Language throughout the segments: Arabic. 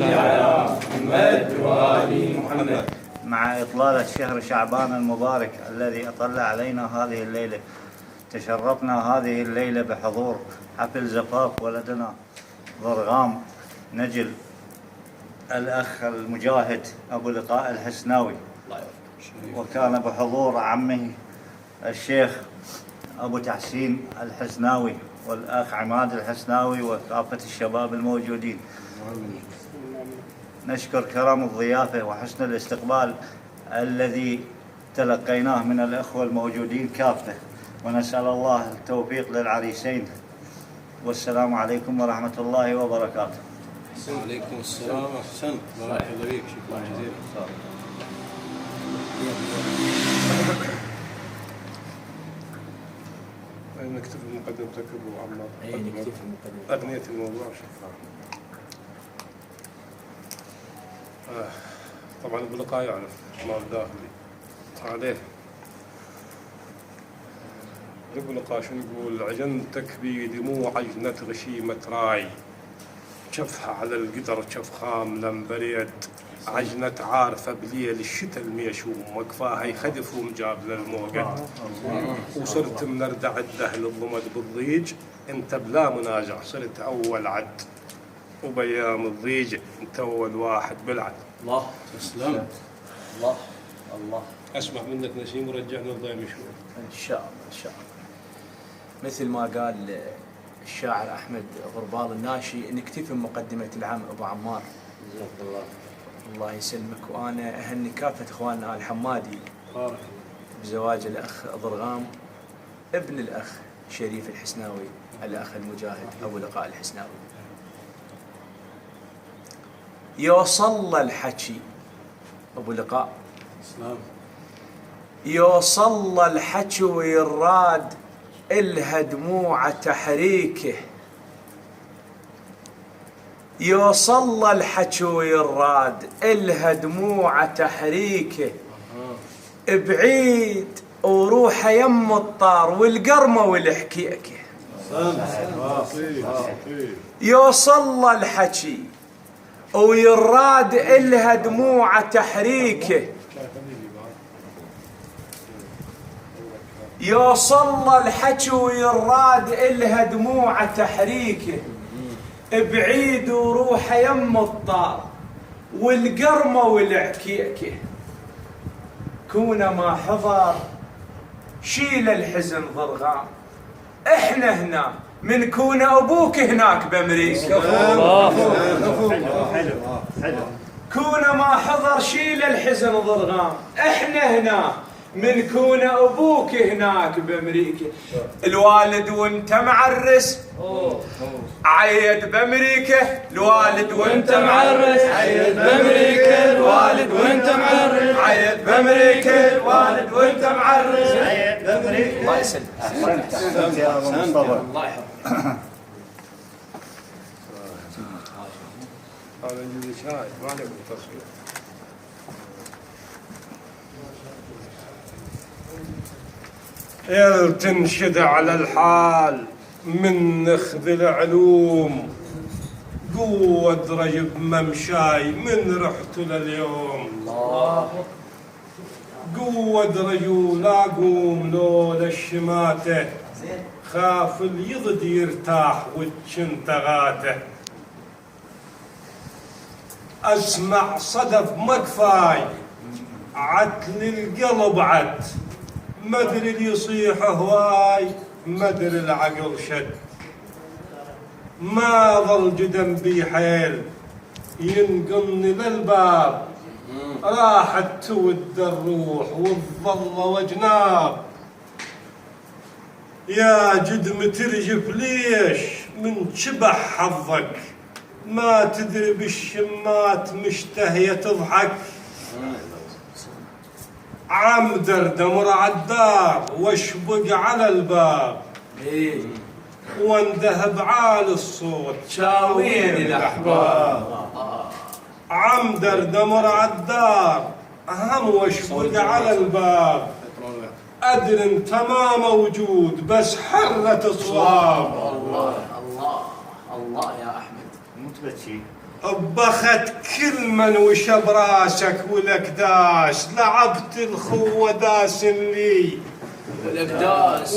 على محمد وآل محمد. مع إطلالة شهر شعبان المبارك الذي أطل علينا هذه الليلة، تشرفنا هذه الليلة بحضور حفل زفاف ولدنا ضرغام نجل الأخ المجاهد أبو لقاء الحسناوي، وكان بحضور عمه الشيخ أبو تحسين الحسناوي والأخ عماد الحسناوي وكافة الشباب الموجودين. نشكر كرم الضيافة وحسن الاستقبال الذي تلقيناه من الأخوة الموجودين كافة، ونسأل الله التوفيق للعريسين. والسلام عليكم ورحمة الله وبركاته. وعليكم السلام أحسنت، بارك الله فيك، شكرا جزيلا. نكتب مقدمتك أبو عمار. نكتب المقدمة. أغنية الموضوع شكرا. طبعا أبو لقاء يعرف مال داخلي عليه. أبو لقاء شو يقول؟ عجنتك بدموع عجنة غشيمة راي، شفها على القدر شف خام لم بريد، عجنة عارفة بليل الشتاء الميشوم، وقفاها يخدف ومجاب للموقع، وصرت منردع الدهل الضمد بالضيج، انت بلا منازع صرت أول عد، وبيام الضيج انت أول واحد بالعد. الله تسلم. الله الله. أسمع منك نسيم ورجعنا الضيم شوي. إن شاء الله إن شاء الله. مثل ما قال الشاعر أحمد غربال الناشي، نكتفي بمقدمة العم أبو عمار. جزاك الله. الله يسلمك. وأنا أهني كافة إخواننا الحمادي بزواج الأخ ضرغام ابن الأخ شريف الحسناوي الأخ المجاهد أبو لقاء الحسناوي. يوصل الحكي أبو لقاء، سلام. يوصل الحكي ويراد إلها دموع تحريكه، يوصل الحكي ويراد إلها دموع تحريكه، بعيد وروحه يم الطار والقرمة والحكيكه. يوصل الحكي ويراد إلها دموع تحريكه، يوصل الحكي ويراد إلها دموع تحريكه، بعيد وروحه يم الطار والقرمة والعكيكه، كون ما حضر شيل الحزن ضرغام، احنا هنا من كون ابوك هناك بامريكا. كون ما حضر شيل الحزن ضرغام، احنا هنا من كون ابوك هناك بامريكا. الوالد وانت معرس عيد بامريكا، الوالد وانت معرس عيد بامريكا، الوالد وانت معرس عيد بامريكا، الوالد وانت معرس عيد بامريكا. الله يسلمك. أحسنت يا أبو مصطفى. الله يحفظك. أنا عندي شاي ما نبي تصوير. تنشد على الحال من نخذ العلوم، قوة رجب ممشاي من رحت لليوم. قوة رجو لا قوم لولا الشماتة، خاف اليضد يرتاح وتشنتغاته، أسمع صدف مقفاي عتل القلب عد، مدري اللي يصيح هواي مدري العقل شد، ما ظل جدم بي حيل ينقلني للباب، راحت تود الروح والظل وجناب، يا جد مترجف ليش من شبح حظك، ما تدري بالشمات مشتهية تضحك، عمدر دمر عالدار واشبق على الباب، واندهب عالي الصوت شاوين الأحباب، عمدر دمر عالدار أهم واشبق على الباب، أدري انت ما موجود بس حرة صواب. الله الله الله يا أحمد. مو تبكي. بخت كل من وشب راسك ولك لعبت الخوة داس لي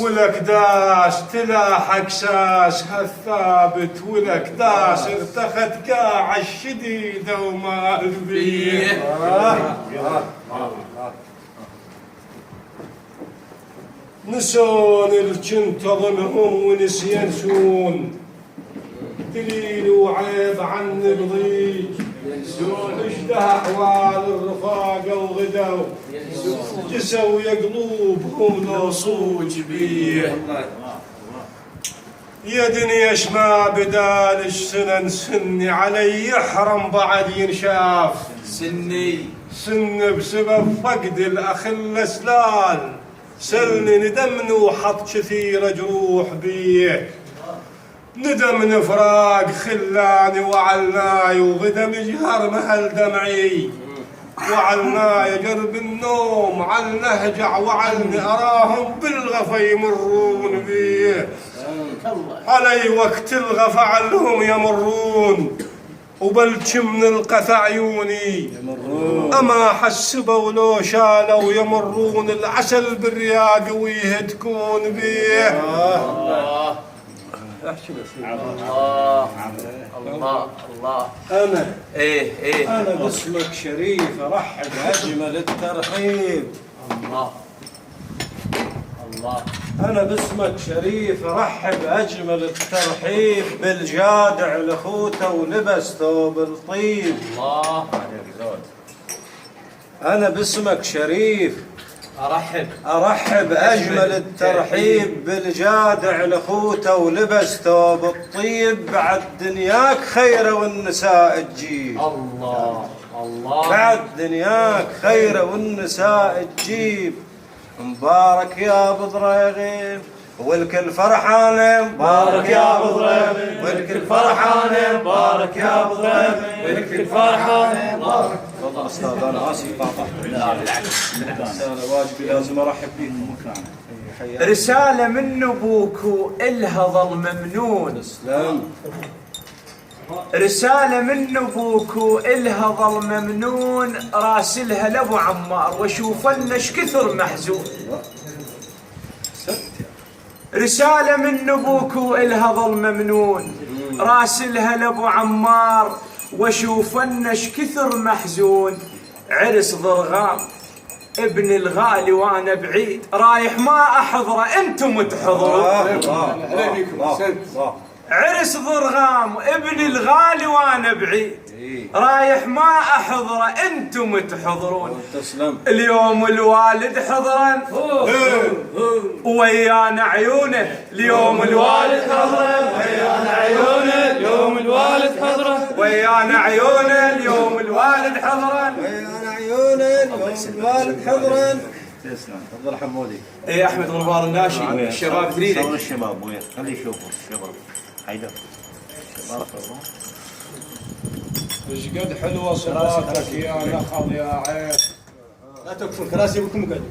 ولك داس تلاحق ساس هالثابت ولك داس ارتخت قاع الشديدة وما قلبي نسون الجنت ظنهم ونسيان سون دليل وعيب عن الضيج اشتهى احوال الرفاقه وغدوا جسوا يا قلوبهم لو صوج بيه يا دنيا ما بدال سنن سني علي يحرم بعد ينشاف سن بسبب فقد الاخ الاسلال سلني ندمني وحط كثير جروح بيه ندم فراق خلاني وعلناي وغدم جهر مهل دمعي وعلناي قرب النوم على نهجع وعلني أراهم بالغفا يمرون بيه علي وقت الغفا علهم يمرون وبلش من القثى عيوني أما حسبوا لو شالوا يمرون العسل بالرياق ويهتكون بيه الله أنا باسمك شريف أرحب أجمل الترحيب. الله أنا باسمك شريف أرحب أجمل الترحيب بالجادع لخوته ولبس ثوب الطيب. أنا باسمك شريف أرحب أجمل الترحيب بالجادع لخوته ولبس ثوب الطيب. بعد دنياك خيره والنساء تجيب. الله بعد دنياك خيره والنساء تجيب. مبارك يا بضريغيم والكل فرحانه مبارك يا بضريغيم والكل فرحانه مبارك يا بضريغيم والكل فرحانه مبارك. والله استاذ انا اسف قاطعت. لا بالعكس انا واجبي لازم ارحب بيكم مكانه. رساله من ابوك والها ظل ممنون. تسلم. رسالة من ابوك والها ظل ممنون راسلها لابو عمار واشوفن ايش كثر محزون. رسالة من ابوك والها ظل ممنون راسلها لابو عمار واشوفن ايش كثر محزون. عرس ضرغام ابن الغالي وانا بعيد رايح ما احضره انتم تحضرون. عرس ضرغام ابن الغالي وانا بعيد رايح ما احضره انتم تحضرون. اليوم الوالد حضرا ويانا عيونه. اليوم الوالد حضرا ويانا عيونه. اليوم الوالد حضرا ويانا عيونه. اليوم الوالد حضرا ويانا عيونه. اليوم الوالد حضرا. تسلم. تفضل حمودي. اي احمد غربار الناشي الشباب تريدك. صور الشباب وياك خلي يشوفوا الشباب. حيدر شباب ايش قد حلوه صفاتك يا نخل يا عين. لا تكفوا الكراسي بكم قاعد.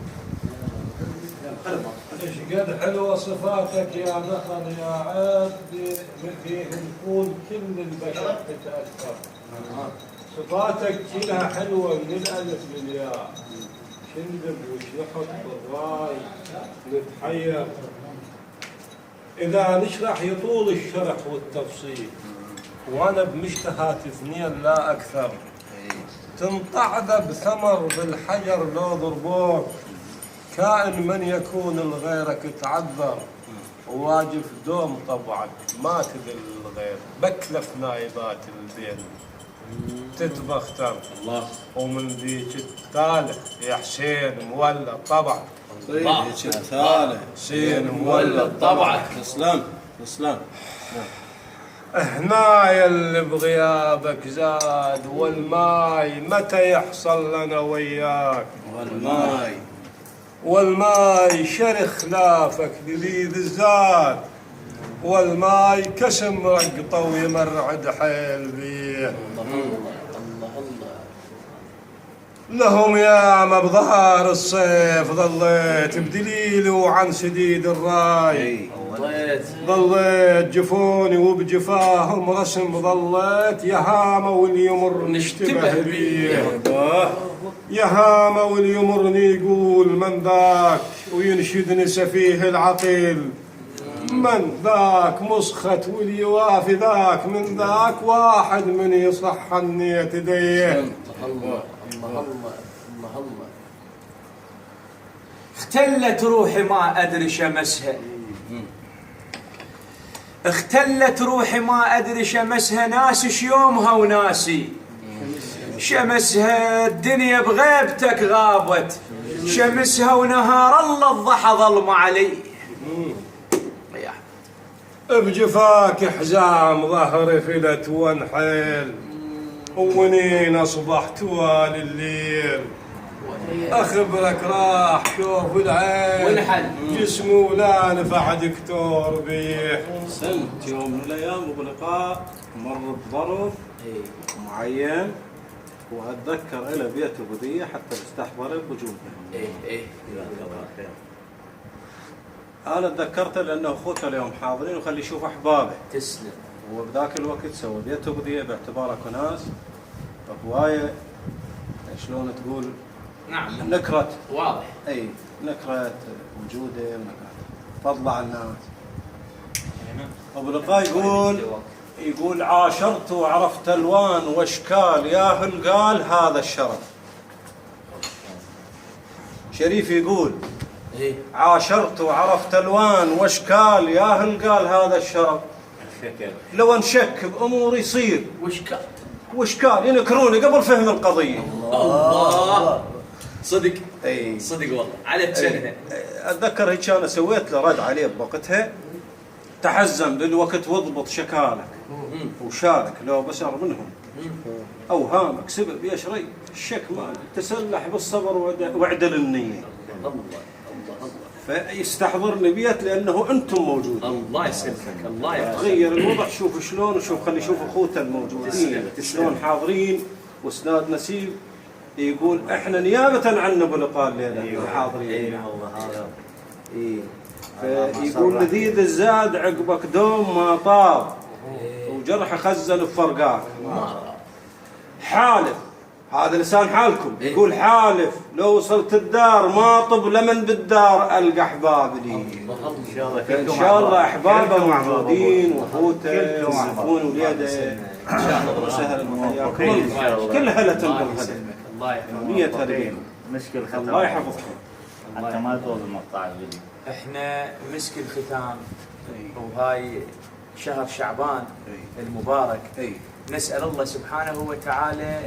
ايش قد حلوه صفاتك يا نخل يا عين فيه نكون كل البشر تتاثر. صفاتك كلها حلوه من الالف للياء. شندب وشحط بالراي نتحير. إذا نشرح يطول الشرح والتفصيل وأنا بمشتهات اثنين لا أكثر. تنطعذ بثمر بالحجر لو ضربوك كائن من يكون لغيرك تعذر. وواجف دوم طبعك ما تذل الغير بكلف نايبات البين تتبختر. الله ومن ذيك التالة يا حسين مولد طبعك. ذيك التالة حسين مولد طبعك. تسلم تسلم. هنا يلي بغيابك زاد والماي متى يحصل لنا وياك. والماي شرخ خلافك لذيذ الزاد. والماي كسم رقطه ويمرعد حيل بيه. لهم ياما بظهر الصيف ظليت بدليل وعن سديد الراي. ظليت جفوني وبجفاهم رسم ظليت يا هامة واليمر نشتبه بيه يا هامة واليمرني يقول من ذاك وينشدني سفيه العقيل من ذاك مسخت واليوافي ذاك من ذاك واحد من يصح النية ديه. الله الله الله. اختلت روحي ما أدري شمسها، اختلت روحي ما أدري شمسها، ناسش يومها وناسي شمسها، الدنيا بغيبتك غابت شمسها، ونهار الله الضحى ظلم علي. بجفاك حزام ظهري فلت وانحيل، ومنين أصبحت والي الليل، أخبرك راح شوف العين جسمي ولا نفع دكتور بيه. سنت يوم من الأيام وبلقاء مر بظرف معين، وأتذكر إلى بيته بذية حتى استحضر بوجوده. أنا تذكرته لأنه أخوته اليوم حاضرين وخلي يشوف أحبابه. تسلم. وبذاك الوقت سوى بيته بذية باعتباره كناس هواية شلون تقول نعم نكرة واضح. أي نكرة وجوده ونكرة فضل على الناس. أبو لقاء يقول عاشرت وعرفت ألوان وأشكال يا هل قال هذا الشرف. شريف يقول عاشرت وعرفت ألوان وأشكال يا هل قال هذا الشرف، لو انشك بأمور يصير واشكال ينكروني قبل فهم القضية. الله صدق. اي صدق والله على تشنها. اتذكر هيك انا سويت له رد عليه بوقتها، تحزم للوقت واضبط شكالك وشالك لو بشر منهم اوهامك سبب يا شري الشك مالك، تسلح بالصبر واعدل النية. فيستحضرني بيت لانه انتم موجودين. الله يسلمك. الله يسلمك. تغير الوضع، شوف شلون وشوف خلي يشوف اخوته الموجودين شلون حاضرين. واستاذ نسيب يقول احنا نيابه عن ابو لقاء الليله حاضرين. اي والله هذا. فيقول لذيذ الزاد عقبك دوم ما طاب، وجرح خزن بفرقاك. حالف هذا لسان حالكم، يقول حالف لو وصلت الدار ما طب لمن بالدار القى احباب لي. ان شاء الله احبابه موجودين واخوته يصفون وليده ان شاء الله. وسهلا وحياكم كل هلا بالهلا. الله يحفظك. نية هلا مشكل ختام الله يحفظكم حتى ما يطول المقطع الفيديو. احنا مسك الختام وهاي شهر شعبان المبارك، نسأل الله سبحانه وتعالى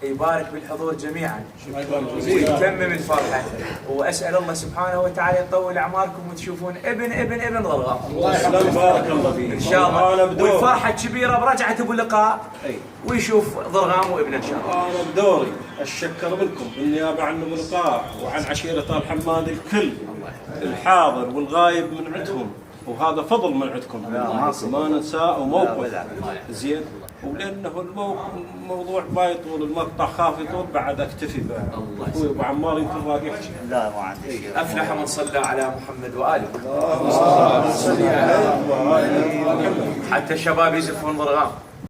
يبارك بالحضور جميعا ويتمم الفرحة، وأسأل الله سبحانه وتعالى يطول أعماركم وتشوفون ابن ضرغام. الله يحفظك بارك الله فيك إن شاء الله. والفرحة كبيرة برجعة أبو لقاء ويشوف ضرغام وابنه إن شاء الله. أنا بدوري أشكر منكم بالنيابة عن أبو لقاء وعن عشيرة الحماد الكل الحاضر والغايب من عندهم، وهذا فضل من عندكم ما ننساه. وموقف زين، ولانه الموضوع بايطول المقطع خاف يطول بعد اكتفي اخوي ابو عمار يمكن باقي يحكي. لا ما عندي شيء. أفلح من صلى على محمد وآله اللهم صل على محمد حتى الشباب يزفون ضرغام.